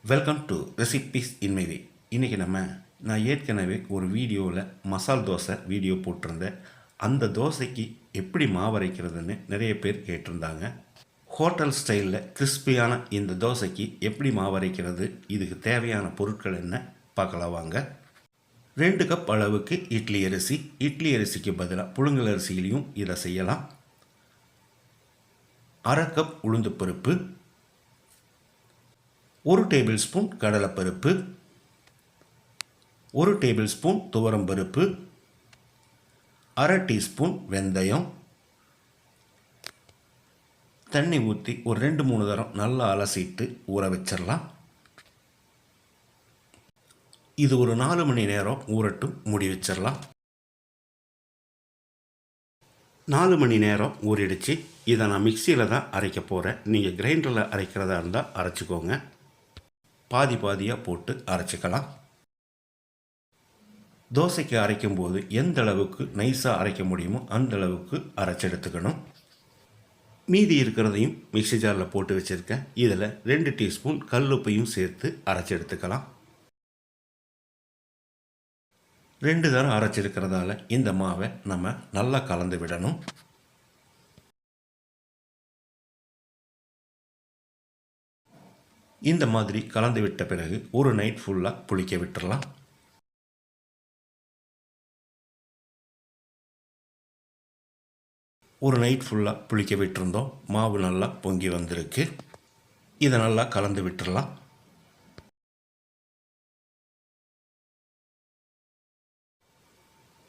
Welcome to recipes in my way. இன்றைக்கி நான் ஏற்கனவே ஒரு வீடியோவில் மசால் தோசை வீடியோ போட்டிருந்தேன். அந்த தோசைக்கு எப்படி மாவரைக்கிறதுன்னு நிறைய பேர் கேட்டிருந்தாங்க. ஹோட்டல் ஸ்டைலில் கிறிஸ்பியான இந்த தோசைக்கு எப்படி மாவரைக்கிறது, இதுக்கு தேவையான பொருட்கள் என்ன பார்க்கலாம் வாங்க. 2 கப் அளவுக்கு இட்லி அரிசிக்கு பதிலாக புழுங்கல் அரிசியிலையும் இதை செய்யலாம். 1/2 கப் உளுந்து பருப்பு, 1 டேபிள் ஸ்பூன் கடலைப்பருப்பு, 1 டேபிள் ஸ்பூன் துவரம்பருப்பு, 1/2 டீஸ்பூன் வெந்தயம். தண்ணி ஊற்றி ஒரு 2-3 தரம் நல்லா அலசிட்டு ஊற வச்சிடலாம். இது ஒரு 4 மணி நேரம் ஊறட்டும், மூடி வச்சிடலாம். 4 மணி நேரம் ஊறிடுச்சு. இதை நான் மிக்சியில் தான் அரைக்க போகிறேன். நீங்கள் கிரைண்டரில் அரைக்கிறதா இருந்தால் அரைச்சிக்கோங்க. பாதி பாதியாக போட்டு அரைச்சிக்கலாம். தோசைக்கு அரைக்கும்போது எந்த அளவுக்கு நைஸாக அரைக்க முடியுமோ அந்த அளவுக்கு அரைச்சி எடுத்துக்கணும். மீதி இருக்கிறதையும் மிக்சி ஜாரில் போட்டு வச்சுருக்கேன். இதில் 2 டீஸ்பூன் கல்லுப்பையும் சேர்த்து அரைச்சி எடுத்துக்கலாம். 2 தரம் அரைச்சிருக்கிறதால இந்த மாவை நம்ம நல்லா கலந்து விடணும். இந்த மாதிரி கலந்து விட்ட பிறகு ஒரு நைட் ஃபுல்லாக புளிக்க விட்டுறலாம். ஒரு நைட் ஃபுல்லாக புளிக்க விட்டுருந்தோம். மாவு நல்லா பொங்கி வந்திருக்கு. இதை நல்லா கலந்து விட்டுறலாம்.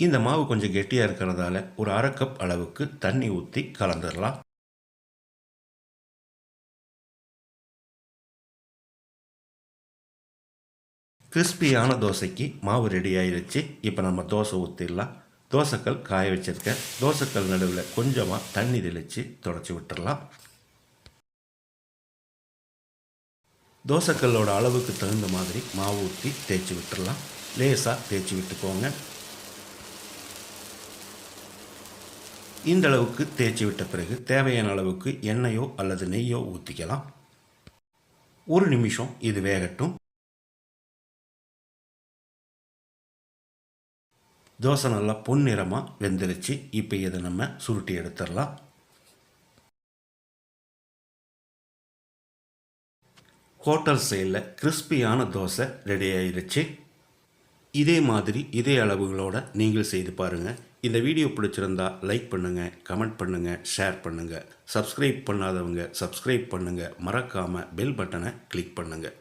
இந்த மாவு கொஞ்சம் கெட்டியாக இருக்கிறதால ஒரு 1/2 கப் அளவுக்கு தண்ணி ஊற்றி கலந்துடலாம். கிறிஸ்பியான தோசைக்கு மாவு ரெடி ஆயிடுச்சு. இப்போ நம்ம தோசை ஊற்றிடலாம். தோசைக்கல் காய வச்சிருக்கேன். தோசைக்கல் நடுவில் கொஞ்சமாக தண்ணி தெளித்து தொடச்சி விட்டுடலாம். தோசைக்கல்லோட அளவுக்கு தகுந்த மாதிரி மாவு ஊற்றி தேய்ச்சி விட்டுடலாம். லேசாக தேய்ச்சி விட்டுக்கோங்க. இந்த அளவுக்கு தேய்ச்சி விட்ட பிறகு தேவையான அளவுக்கு எண்ணெயோ அல்லது நெய்யோ ஊற்றிக்கலாம். 1 நிமிஷம் இது வேகட்டும். தோசை நல்லா பொன்னிறமாக வெந்துருச்சு. இப்போ இதை நம்ம சுருட்டி எடுத்துடலாம். ஹோட்டல் ஸ்டைலில் கிறிஸ்பியான தோசை ரெடி ஆயிடுச்சு. இதே மாதிரி இதே அளவுகளோடு நீங்கள் செய்து பாருங்கள். இந்த வீடியோ பிடிச்சிருந்தா லைக் பண்ணுங்கள், கமெண்ட் பண்ணுங்கள், ஷேர் பண்ணுங்கள். சப்ஸ்கிரைப் பண்ணாதவங்க சப்ஸ்கிரைப் பண்ணுங்கள். மறக்காமல் பெல் பட்டனை கிளிக் பண்ணுங்கள்.